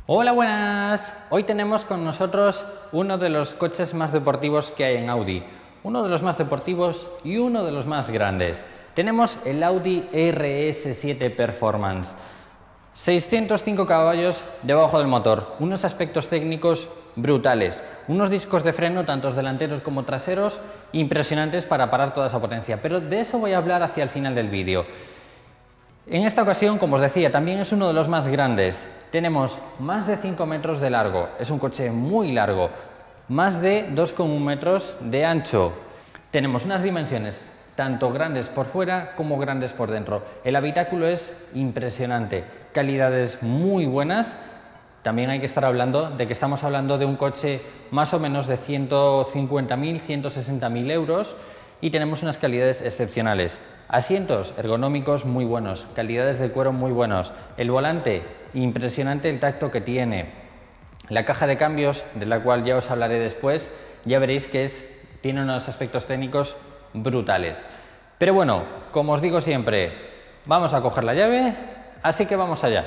Hola, buenas. Hoy tenemos con nosotros uno de los coches más deportivos que hay en Audi. Uno de los más deportivos y uno de los más grandes. Tenemos el Audi RS7 Performance. 605 caballos debajo del motor, unos aspectos técnicos brutales, unos discos de freno, tanto delanteros como traseros, impresionantes para parar toda esa potencia. Pero de eso voy a hablar hacia el final del vídeo. En esta ocasión, como os decía, también es uno de los más grandes. Tenemos más de 5 metros de largo, es un coche muy largo, más de 2,1 metros de ancho. Tenemos unas dimensiones tanto grandes por fuera como grandes por dentro. El habitáculo es impresionante, calidades muy buenas. También hay que estar hablando de que estamos hablando de un coche más o menos de 150.000, 160.000 euros y tenemos unas calidades excepcionales. Asientos ergonómicos muy buenos, calidades de cuero muy buenos. El volante, impresionante el tacto que tiene. La caja de cambios, de la cual ya os hablaré después, ya veréis que tiene unos aspectos técnicos brutales. Pero bueno, como os digo siempre, vamos a coger la llave, así que vamos allá.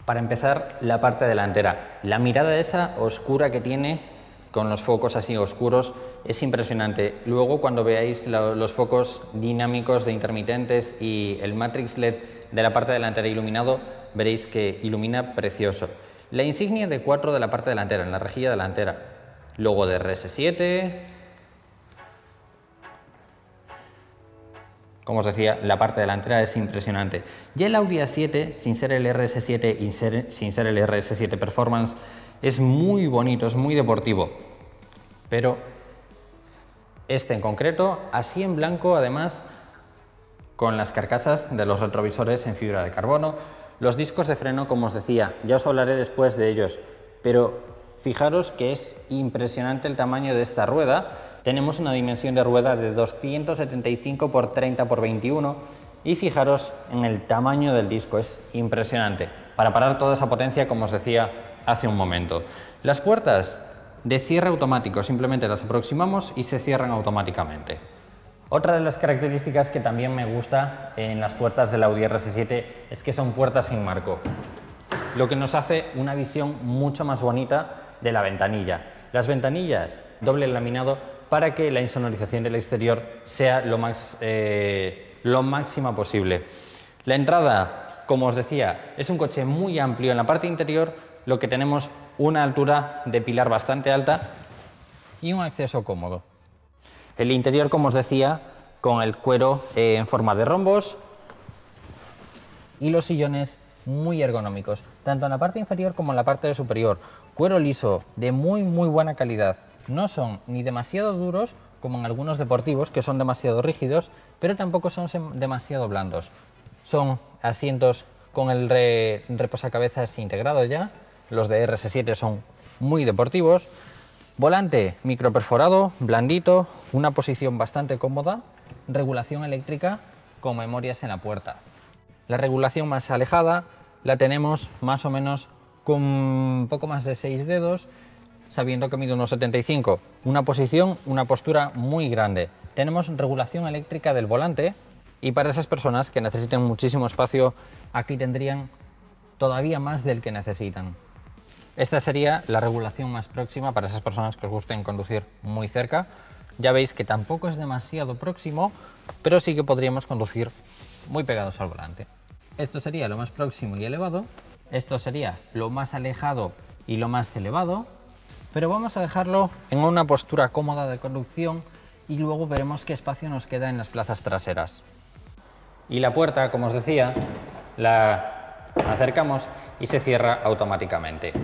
Para empezar, la parte delantera. La mirada esa oscura que tiene, con los focos así oscuros, es impresionante. Luego, cuando veáis los focos dinámicos de intermitentes y el matrix LED de la parte delantera iluminado, veréis que ilumina precioso. La insignia de 4 de la parte delantera, en la rejilla delantera. Logo de RS7. Como os decía, la parte delantera es impresionante. Y el Audi A7, sin ser el RS7 y sin ser el RS7 Performance, es muy bonito, es muy deportivo. Pero este en concreto, así en blanco, además, con las carcasas de los retrovisores en fibra de carbono, los discos de freno, como os decía, ya os hablaré después de ellos, pero fijaros que es impresionante el tamaño de esta rueda. Tenemos una dimensión de rueda de 275 por 30 por 21 y fijaros en el tamaño del disco, es impresionante para parar toda esa potencia, como os decía hace un momento. Las puertas de cierre automático, simplemente las aproximamos y se cierran automáticamente. Otra de las características que también me gusta en las puertas del Audi RS7 es que son puertas sin marco, lo que nos hace una visión mucho más bonita de la ventanilla. Las ventanillas doble laminado para que la insonorización del exterior sea lo máxima posible. La entrada, como os decía, es un coche muy amplio. En la parte interior lo que tenemos una altura de pilar bastante alta y un acceso cómodo. El interior, como os decía, con el cuero en forma de rombos y los sillones muy ergonómicos, tanto en la parte inferior como en la parte superior. Cuero liso, de muy buena calidad. No son ni demasiado duros como en algunos deportivos, que son demasiado rígidos, pero tampoco son demasiado blandos. Son asientos con el reposacabezas integrado ya. Los de RS7 son muy deportivos. Volante microperforado, blandito, una posición bastante cómoda. Regulación eléctrica con memorias en la puerta. La regulación más alejada la tenemos más o menos con un poco más de 6 dedos, sabiendo que mide unos 75. Una posición, una postura muy grande. Tenemos regulación eléctrica del volante y para esas personas que necesiten muchísimo espacio, aquí tendrían todavía más del que necesitan. Esta sería la regulación más próxima para esas personas que os gusten conducir muy cerca. Ya veis que tampoco es demasiado próximo, pero sí que podríamos conducir muy pegados al volante. Esto sería lo más próximo y elevado. Esto sería lo más alejado y lo más elevado. Pero vamos a dejarlo en una postura cómoda de conducción y luego veremos qué espacio nos queda en las plazas traseras. Y la puerta, como os decía, la acercamos y se cierra automáticamente.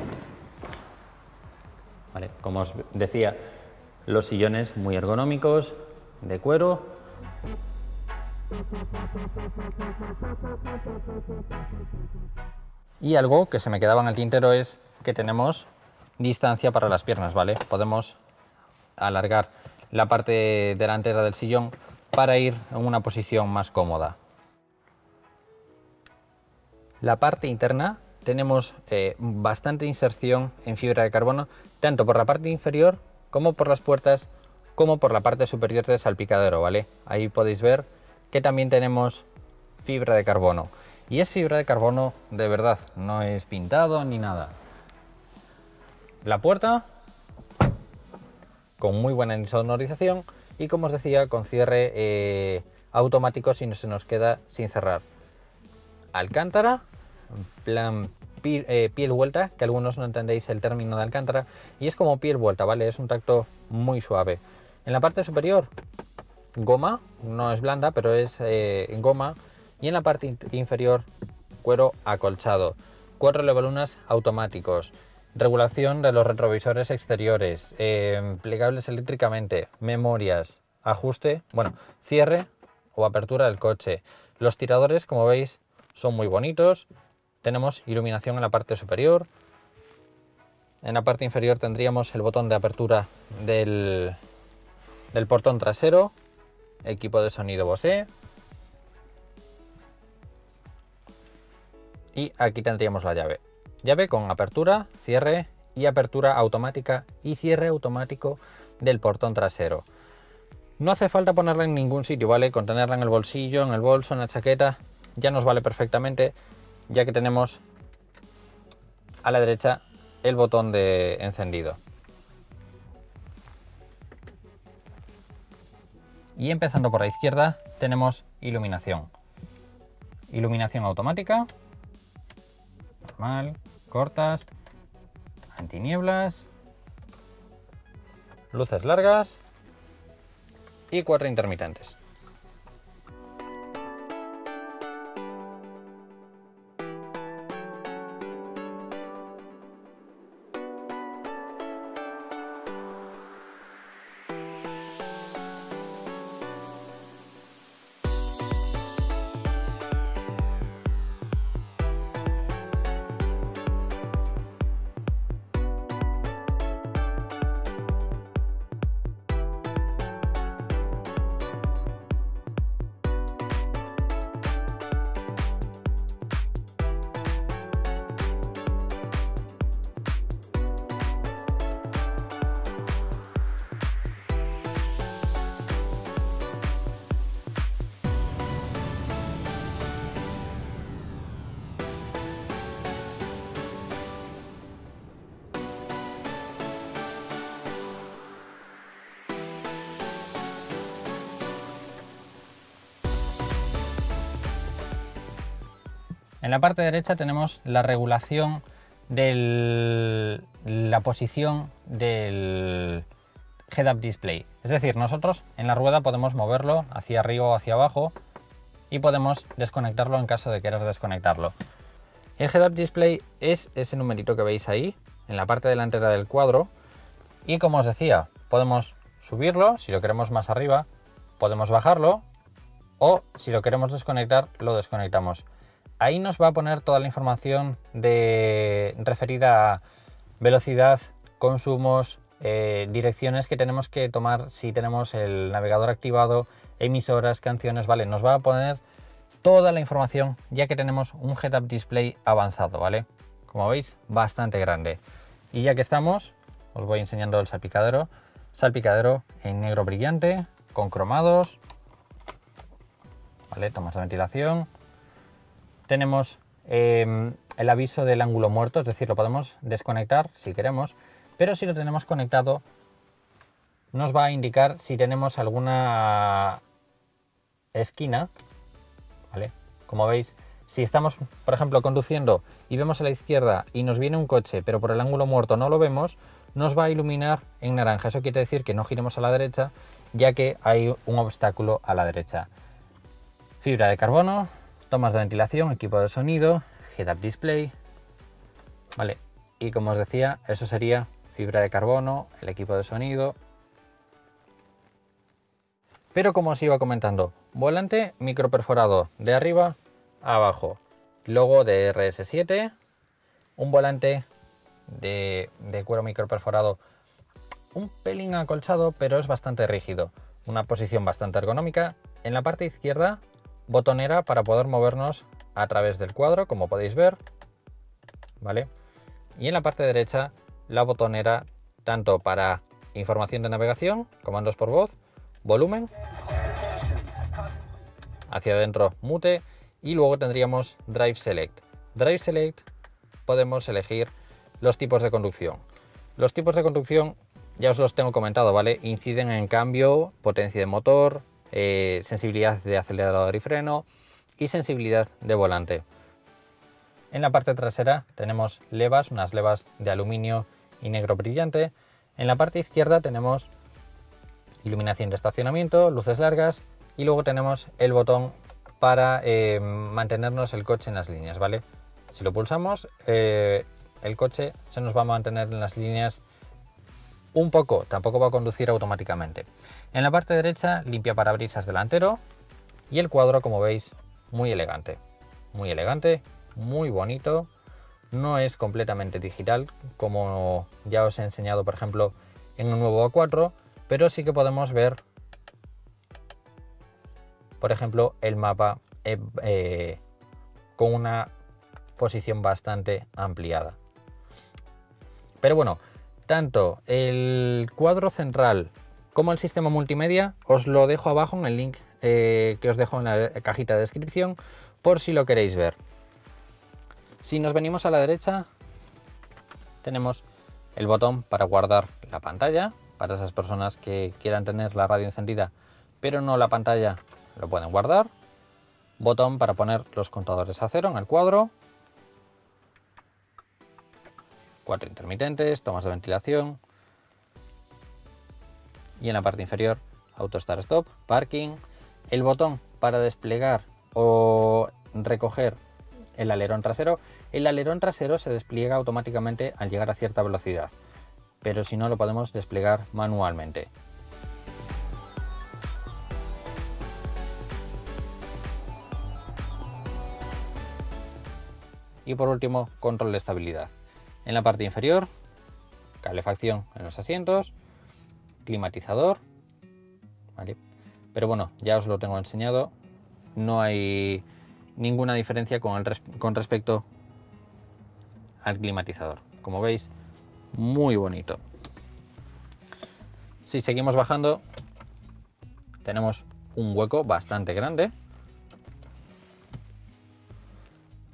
Vale, como os decía, los sillones muy ergonómicos, de cuero. Y algo que se me quedaba en el tintero es que tenemos distancia para las piernas, ¿vale? Podemos alargar la parte delantera del sillón para ir en una posición más cómoda. La parte interna tenemos bastante inserción en fibra de carbono, tanto por la parte inferior como por las puertas, como por la parte superior del salpicadero, ¿vale? Ahí podéis ver que también tenemos fibra de carbono. Y es fibra de carbono de verdad, no es pintado ni nada. La puerta con muy buena insonorización y, como os decía, con cierre automático si no se nos queda sin cerrar. Alcántara, en plan piel vuelta, que algunos no entendéis el término de alcántara, y es como piel vuelta, ¿vale? Es un tacto muy suave. En la parte superior, goma, no es blanda, pero es goma, y en la parte inferior, cuero acolchado. 4 levalunas automáticos, regulación de los retrovisores exteriores, plegables eléctricamente, memorias, ajuste, bueno, cierre o apertura del coche. Los tiradores, como veis, son muy bonitos. Tenemos iluminación en la parte superior. En la parte inferior tendríamos el botón de apertura del portón trasero, equipo de sonido Bose. Y aquí tendríamos la llave. Llave con apertura, cierre y apertura automática y cierre automático del portón trasero. No hace falta ponerla en ningún sitio, ¿vale? Con tenerla en el bolsillo, en el bolso, en la chaqueta, ya nos vale perfectamente, ya que tenemos a la derecha el botón de encendido. Y empezando por la izquierda tenemos iluminación. Iluminación automática, normal, cortas, antinieblas, luces largas y 4 intermitentes. En la parte derecha tenemos la regulación de la posición del head-up display. Es decir, nosotros en la rueda podemos moverlo hacia arriba o hacia abajo y podemos desconectarlo en caso de querer desconectarlo. El head-up display es ese numerito que veis ahí, en la parte delantera del cuadro. Y como os decía, podemos subirlo, si lo queremos más arriba, podemos bajarlo, o si lo queremos desconectar, lo desconectamos. Ahí nos va a poner toda la información referida a velocidad, consumos, direcciones que tenemos que tomar si tenemos el navegador activado, emisoras, canciones, ¿vale? Nos va a poner toda la información ya que tenemos un head-up display avanzado, ¿vale? Como veis, bastante grande. Y ya que estamos, os voy enseñando el salpicadero. Salpicadero en negro brillante, con cromados, ¿vale? Tomas de ventilación. Tenemos el aviso del ángulo muerto, es decir, lo podemos desconectar si queremos, pero si lo tenemos conectado nos va a indicar si tenemos alguna esquina, ¿vale? Como veis, si estamos, por ejemplo, conduciendo y vemos a la izquierda y nos viene un coche, pero por el ángulo muerto no lo vemos, nos va a iluminar en naranja. Eso quiere decir que no giremos a la derecha, ya que hay un obstáculo a la derecha. Fibra de carbono, tomas de ventilación, equipo de sonido, head-up display, ¿vale? Y como os decía, eso sería fibra de carbono, el equipo de sonido. Pero como os iba comentando, volante microperforado de arriba a abajo, logo de RS7, un volante de cuero microperforado un pelín acolchado, pero es bastante rígido, una posición bastante ergonómica. En la parte izquierda, botonera para poder movernos a través del cuadro, como podéis ver. ¿vale? Y en la parte derecha la botonera tanto para información de navegación, comandos por voz, volumen, hacia adentro mute, y luego tendríamos Drive Select. Drive Select podemos elegir los tipos de conducción. Los tipos de conducción ya os los tengo comentado, ¿vale? Inciden en cambio, potencia de motor, sensibilidad de acelerador y freno y sensibilidad de volante. En la parte trasera tenemos levas, unas levas de aluminio y negro brillante. En la parte izquierda tenemos iluminación de estacionamiento, luces largas, y luego tenemos el botón para mantenernos el coche en las líneas, ¿vale? Si lo pulsamos, el coche se nos va a mantener en las líneas un poco, tampoco va a conducir automáticamente. En la parte derecha, limpia parabrisas delantero, y el cuadro, como veis, muy elegante, muy bonito. No es completamente digital, como ya os he enseñado, por ejemplo, en un nuevo A4, pero sí que podemos ver, por ejemplo, el mapa con una posición bastante ampliada. Pero bueno, tanto el cuadro central como el sistema multimedia os lo dejo abajo en el link que os dejo en la cajita de descripción por si lo queréis ver. Si nos venimos a la derecha, tenemos el botón para guardar la pantalla, para esas personas que quieran tener la radio encendida pero no la pantalla, lo pueden guardar. Botón para poner los contadores a cero en el cuadro. 4 intermitentes, tomas de ventilación. Y en la parte inferior, Auto Start Stop, Parking. El botón para desplegar o recoger el alerón trasero. El alerón trasero se despliega automáticamente al llegar a cierta velocidad, pero si no lo podemos desplegar manualmente. Y por último, control de estabilidad. En la parte inferior, calefacción en los asientos, climatizador, ¿vale? Pero bueno, ya os lo tengo enseñado, no hay ninguna diferencia con respecto al climatizador. Como veis, muy bonito. Si seguimos bajando, tenemos un hueco bastante grande.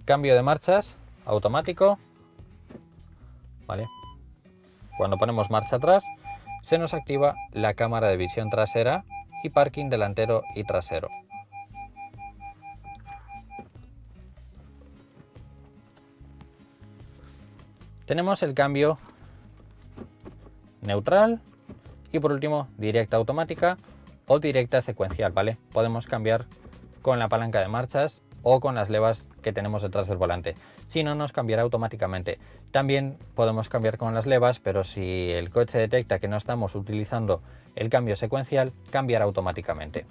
Cambio de marchas automático, ¿vale? Cuando ponemos marcha atrás, se nos activa la cámara de visión trasera y parking delantero y trasero. Tenemos el cambio neutral y por último directa automática o directa secuencial, ¿vale? Podemos cambiar con la palanca de marchas o con las levas que tenemos detrás del volante. Si no, nos cambiará automáticamente. También podemos cambiar con las levas, pero si el coche detecta que no estamos utilizando el cambio secuencial, cambiará automáticamente.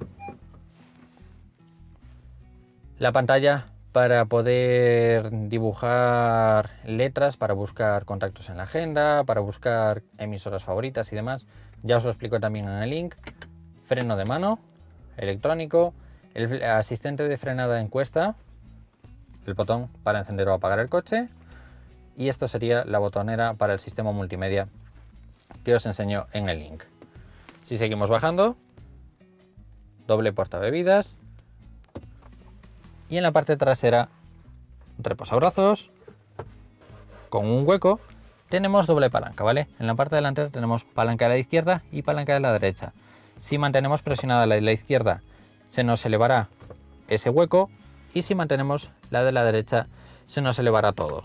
La pantalla para poder dibujar letras, para buscar contactos en la agenda, para buscar emisoras favoritas y demás. Ya os lo explico también en el link. Freno de mano, electrónico, el asistente de frenada encuesta, el botón para encender o apagar el coche, y esto sería la botonera para el sistema multimedia que os enseño en el link. Si seguimos bajando, doble portabebidas, y en la parte trasera, reposabrazos con un hueco. Tenemos doble palanca, ¿vale? En la parte delantera tenemos palanca de la izquierda y palanca de la derecha. Si mantenemos presionada la de la izquierda, se nos elevará ese hueco, y si mantenemos la de la derecha, se nos elevará todo.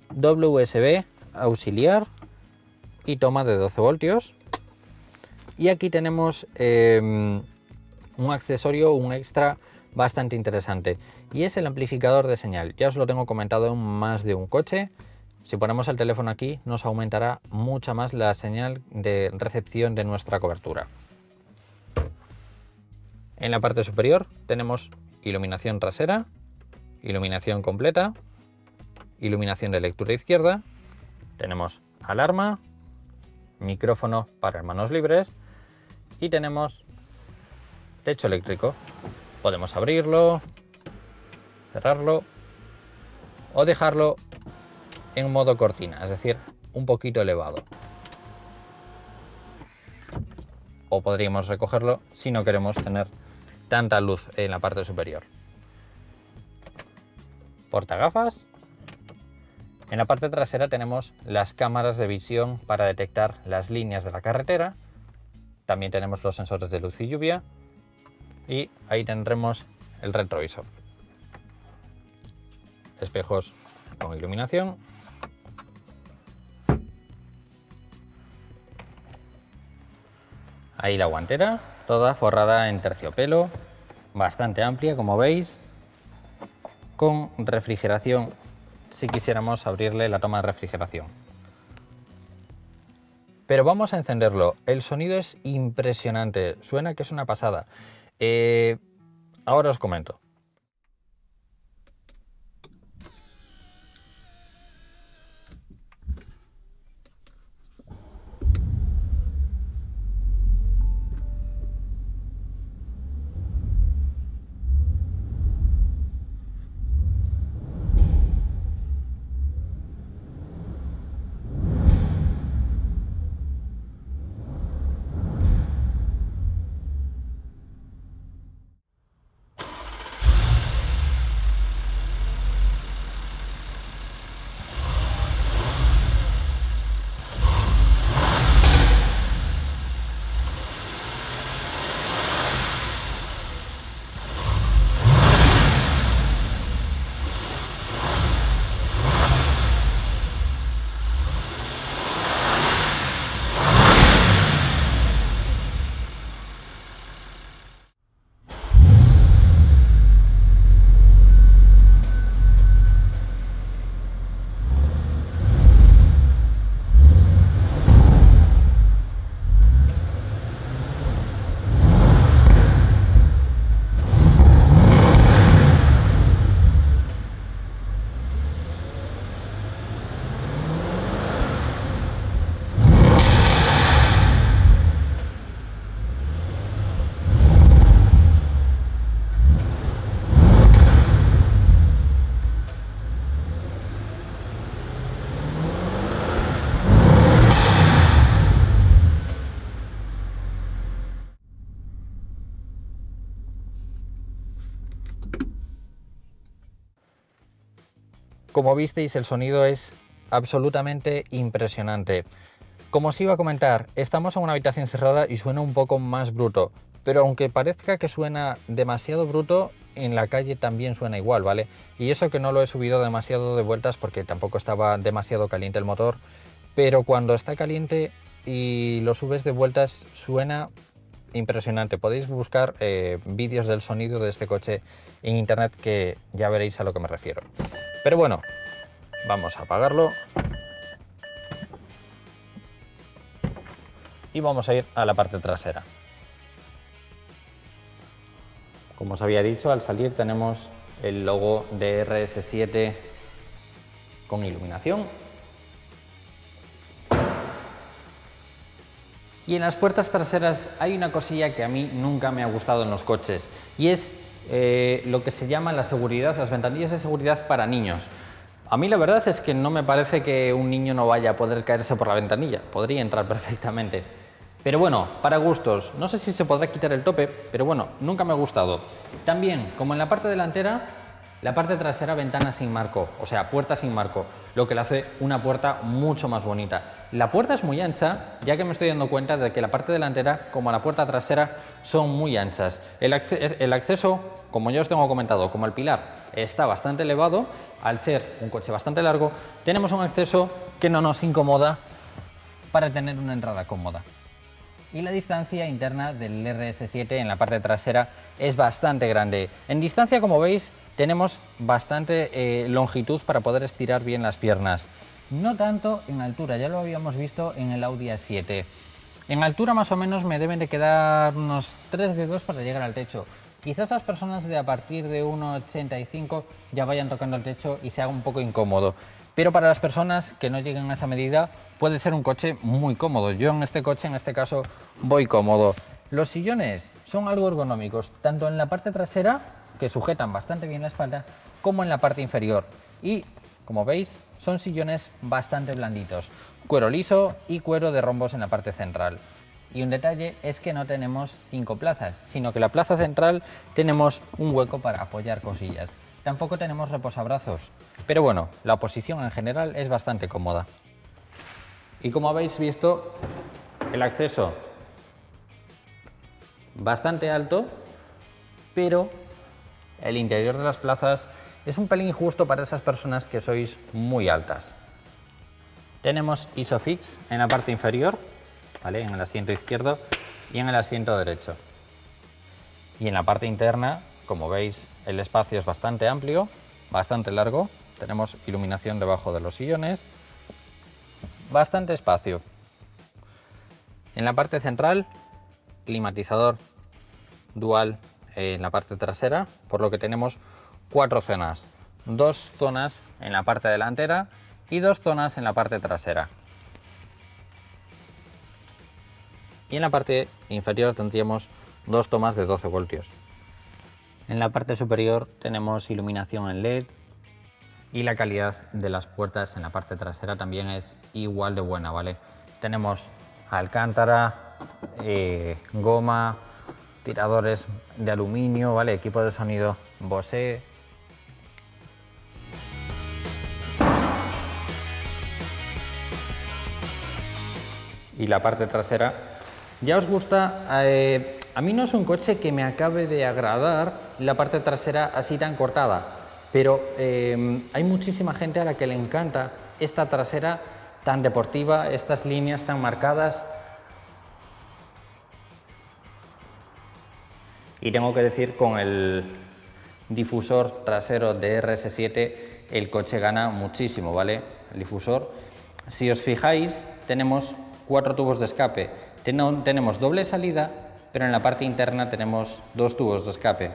Doble USB auxiliar y toma de 12 voltios. Y aquí tenemos un accesorio, un extra bastante interesante, y es el amplificador de señal. Ya os lo tengo comentado en más de un coche. Si ponemos el teléfono aquí, nos aumentará mucha más la señal de recepción de nuestra cobertura. En la parte superior tenemos iluminación trasera, iluminación completa, iluminación de lectura izquierda, tenemos alarma, micrófono para manos libres y tenemos techo eléctrico. Podemos abrirlo, cerrarlo o dejarlo en modo cortina, es decir, un poquito elevado. O podríamos recogerlo si no queremos tener tanta luz en la parte superior. Portagafas. En la parte trasera tenemos las cámaras de visión para detectar las líneas de la carretera. También tenemos los sensores de luz y lluvia. Y ahí tendremos el retrovisor. Espejos con iluminación. Ahí la guantera, toda forrada en terciopelo, bastante amplia, como veis, con refrigeración si quisiéramos abrirle la toma de refrigeración. Pero vamos a encenderlo. El sonido es impresionante, suena que es una pasada. Ahora os comento. Como visteis, el sonido es absolutamente impresionante. Como os iba a comentar, estamos en una habitación cerrada y suena un poco más bruto, pero aunque parezca que suena demasiado bruto, en la calle también suena igual, ¿vale? Y eso que no lo he subido demasiado de vueltas porque tampoco estaba demasiado caliente el motor, pero cuando está caliente y lo subes de vueltas suena impresionante. Podéis buscar vídeos del sonido de este coche en internet que ya veréis a lo que me refiero. Pero bueno, vamos a apagarlo y vamos a ir a la parte trasera. Como os había dicho, al salir tenemos el logo de RS7 con iluminación. Y en las puertas traseras hay una cosilla que a mí nunca me ha gustado en los coches, y es lo que se llama la seguridad, las ventanillas de seguridad para niños. A mí la verdad es que no me parece que un niño no vaya a poder caerse por la ventanilla, podría entrar perfectamente. Pero bueno, para gustos, no sé si se podrá quitar el tope, pero bueno, nunca me ha gustado. También, como en la parte delantera, la parte trasera ventana sin marco, o sea, puerta sin marco, lo que le hace una puerta mucho más bonita. La puerta es muy ancha, ya que me estoy dando cuenta de que la parte delantera como la puerta trasera son muy anchas. El acceso, como ya os tengo comentado, como el pilar está bastante elevado, al ser un coche bastante largo, tenemos un acceso que no nos incomoda para tener una entrada cómoda. Y la distancia interna del RS7 en la parte trasera es bastante grande. En distancia, como veis, tenemos bastante longitud para poder estirar bien las piernas. No tanto en altura, ya lo habíamos visto en el Audi A7. En altura más o menos me deben de quedar unos 3 dedos para llegar al techo. Quizás las personas de a partir de 1,85 ya vayan tocando el techo y se haga un poco incómodo. Pero para las personas que no lleguen a esa medida puede ser un coche muy cómodo. Yo en este coche, en este caso, voy cómodo. Los sillones son algo ergonómicos, tanto en la parte trasera, que sujetan bastante bien la espalda, como en la parte inferior. Y como veis, son sillones bastante blanditos, cuero liso y cuero de rombos en la parte central. Y un detalle es que no tenemos 5 plazas, sino que la plaza central tenemos un hueco para apoyar cosillas. Tampoco tenemos reposabrazos, pero bueno, la posición en general es bastante cómoda. Y como habéis visto, el acceso bastante alto, pero el interior de las plazas es un pelín injusto para esas personas que sois muy altas. Tenemos Isofix en la parte inferior, ¿vale? En el asiento izquierdo y en el asiento derecho. Y en la parte interna, como veis, el espacio es bastante amplio, bastante largo. Tenemos iluminación debajo de los sillones, bastante espacio. En la parte central, climatizador dual en la parte trasera, por lo que tenemos 4 zonas, 2 zonas en la parte delantera y 2 zonas en la parte trasera. Y en la parte inferior tendríamos 2 tomas de 12 voltios. En la parte superior tenemos iluminación en LED y la calidad de las puertas en la parte trasera también es igual de buena, ¿vale? Tenemos alcántara, goma, tiradores de aluminio, ¿vale? Equipo de sonido Bose. Y la parte trasera, ya os gusta, a mí no es un coche que me acabe de agradar la parte trasera así tan cortada, pero hay muchísima gente a la que le encanta esta trasera tan deportiva, estas líneas tan marcadas. Y tengo que decir, con el difusor trasero de RS7 el coche gana muchísimo, ¿vale? El difusor, si os fijáis, tenemos 4 tubos de escape. Tenemos doble salida, pero en la parte interna tenemos 2 tubos de escape.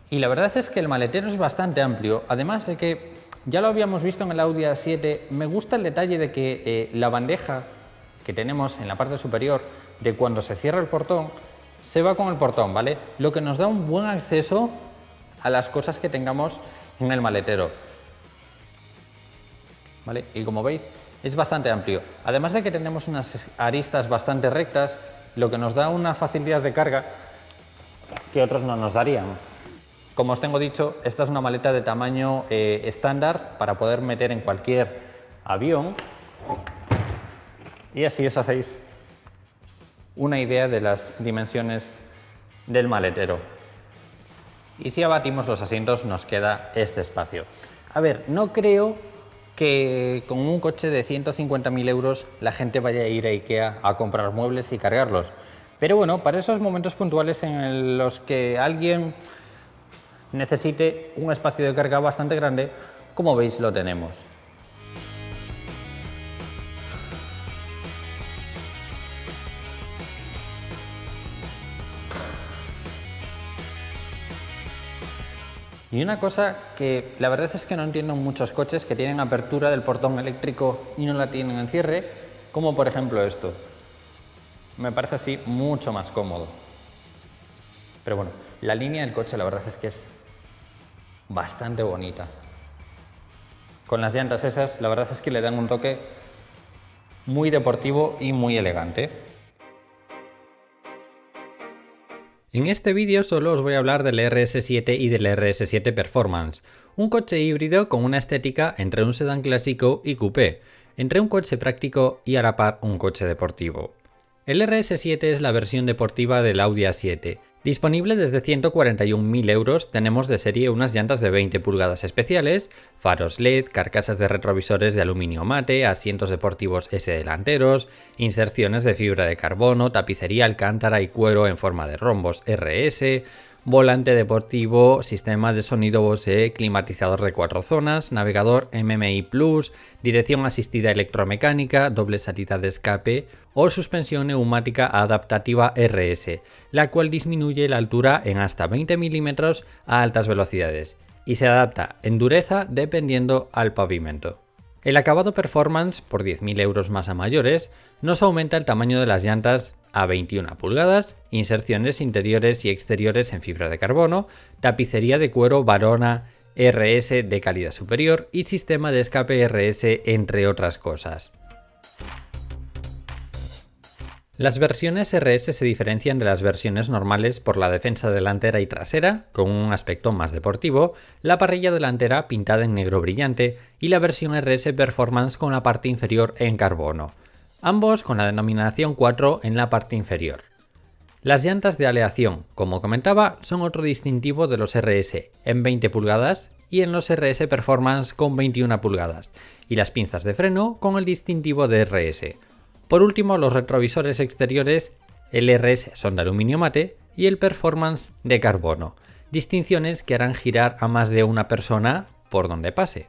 Y la verdad es que el maletero es bastante amplio, además de que ya lo habíamos visto en el Audi A7, me gusta el detalle de que la bandeja que tenemos en la parte superior, de cuando se cierra el portón, se va con el portón, ¿vale? Lo que nos da un buen acceso a las cosas que tengamos en el maletero, ¿vale? Y como veis, es bastante amplio. Además de que tenemos unas aristas bastante rectas, lo que nos da una facilidad de carga que otros no nos darían. Como os tengo dicho, esta es una maleta de tamaño estándar para poder meter en cualquier avión. Y así os hacéis una idea de las dimensiones del maletero. Y si abatimos los asientos nos queda este espacio. A ver, no creo que con un coche de 150.000 euros la gente vaya a ir a IKEA a comprar muebles y cargarlos. Pero bueno, para esos momentos puntuales en los que alguien necesite un espacio de carga bastante grande, como veis lo tenemos. Y una cosa que la verdad es que no entiendo en muchos coches que tienen apertura del portón eléctrico y no la tienen en cierre, como por ejemplo esto. Me parece así mucho más cómodo. Pero bueno, la línea del coche la verdad es que es bastante bonita. Con las llantas esas, la verdad es que le dan un toque muy deportivo y muy elegante. En este vídeo solo os voy a hablar del RS7 y del RS7 Performance, un coche híbrido con una estética entre un sedán clásico y coupé, entre un coche práctico y a la par un coche deportivo. El RS7 es la versión deportiva del Audi A7. Disponible desde 141.000 euros, tenemos de serie unas llantas de 20 pulgadas especiales, faros LED, carcasas de retrovisores de aluminio mate, asientos deportivos S delanteros, inserciones de fibra de carbono, tapicería alcántara y cuero en forma de rombos RS, volante deportivo, sistema de sonido Bose, climatizador de 4 zonas, navegador MMI Plus, dirección asistida electromecánica, doble salida de escape o suspensión neumática adaptativa RS, la cual disminuye la altura en hasta 20 milímetros a altas velocidades y se adapta en dureza dependiendo al pavimento. El acabado performance, por 10.000 euros más a mayores, nos aumenta el tamaño de las llantas a 21 pulgadas, inserciones interiores y exteriores en fibra de carbono, tapicería de cuero Varona RS de calidad superior y sistema de escape RS, entre otras cosas. Las versiones RS se diferencian de las versiones normales por la defensa delantera y trasera, con un aspecto más deportivo, la parrilla delantera pintada en negro brillante y la versión RS Performance con la parte inferior en carbono, ambos con la denominación 4 en la parte inferior. Las llantas de aleación, como comentaba, son otro distintivo de los RS, en 20 pulgadas y en los RS Performance con 21 pulgadas, y las pinzas de freno con el distintivo de RS. Por último, los retrovisores exteriores, el RS son de aluminio mate y el Performance de carbono, distinciones que harán girar a más de una persona por donde pase.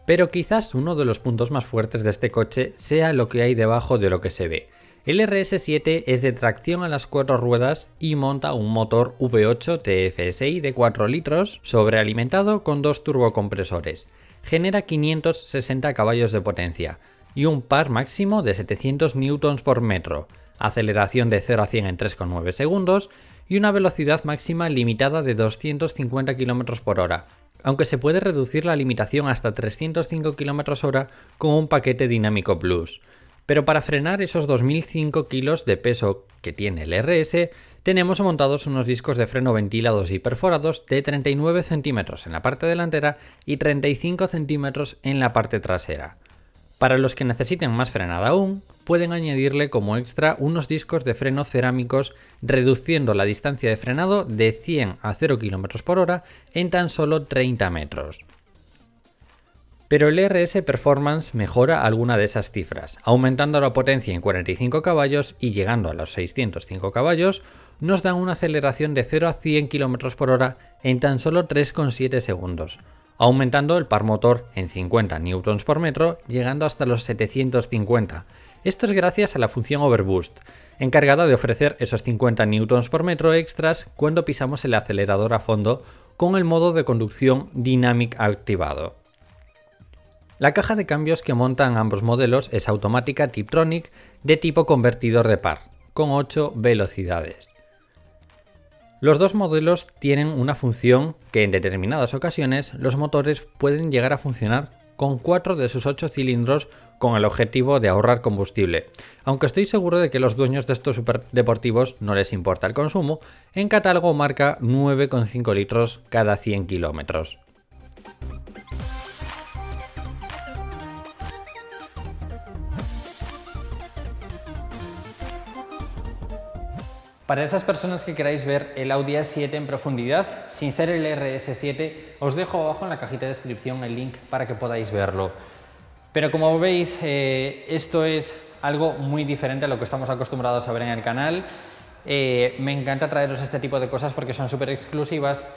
Pero quizás uno de los puntos más fuertes de este coche sea lo que hay debajo de lo que se ve. El RS7 es de tracción a las 4 ruedas y monta un motor V8 TFSI de 4 litros sobrealimentado con 2 turbocompresores. Genera 560 caballos de potencia y un par máximo de 700 Nm por metro, aceleración de 0 a 100 en 3,9 segundos y una velocidad máxima limitada de 250 km por hora, aunque se puede reducir la limitación hasta 305 km/h con un paquete dinámico Plus. Pero para frenar esos 2005 kilos de peso que tiene el RS, tenemos montados unos discos de freno ventilados y perforados de 39 centímetros en la parte delantera y 35 centímetros en la parte trasera. Para los que necesiten más frenada aún, pueden añadirle como extra unos discos de freno cerámicos, reduciendo la distancia de frenado de 100 a 0 km por hora en tan solo 30 metros. Pero el RS Performance mejora alguna de esas cifras, aumentando la potencia en 45 caballos y llegando a los 605 caballos, nos dan una aceleración de 0 a 100 km por hora en tan solo 3,7 segundos, aumentando el par motor en 50 Nm por metro, llegando hasta los 750. Esto es gracias a la función Overboost, encargada de ofrecer esos 50 Nm por metro extras cuando pisamos el acelerador a fondo con el modo de conducción Dynamic activado. La caja de cambios que montan ambos modelos es automática Tiptronic de tipo convertidor de par, con 8 velocidades. Los dos modelos tienen una función que en determinadas ocasiones los motores pueden llegar a funcionar con 4 de sus 8 cilindros con el objetivo de ahorrar combustible. Aunque estoy seguro de que a los dueños de estos superdeportivos no les importa el consumo, en catálogo marca 9,5 litros cada 100 kilómetros. Para esas personas que queráis ver el Audi A7 en profundidad, sin ser el RS7, os dejo abajo en la cajita de descripción el link para que podáis verlo. Pero como veis, esto es algo muy diferente a lo que estamos acostumbrados a ver en el canal. Me encanta traeros este tipo de cosas porque son súper exclusivas,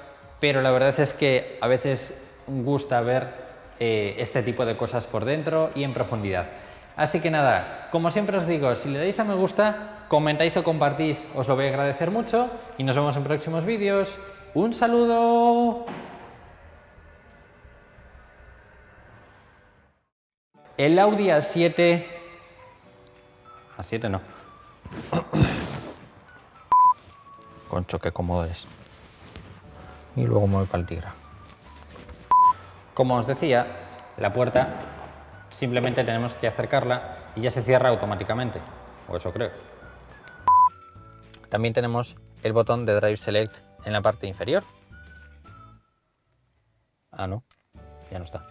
pero la verdad es que a veces gusta ver este tipo de cosas por dentro y en profundidad. Así que nada, como siempre os digo, si le dais a me gusta, comentáis o compartís, os lo voy a agradecer mucho y nos vemos en próximos vídeos. ¡Un saludo! El Audi A7... A7 no. Concho, qué cómodo es. Y luego me voy para el Tigra. Como os decía, la puerta simplemente tenemos que acercarla y ya se cierra automáticamente, o eso creo. También tenemos el botón de Drive Select en la parte inferior. Ah, no, ya no está.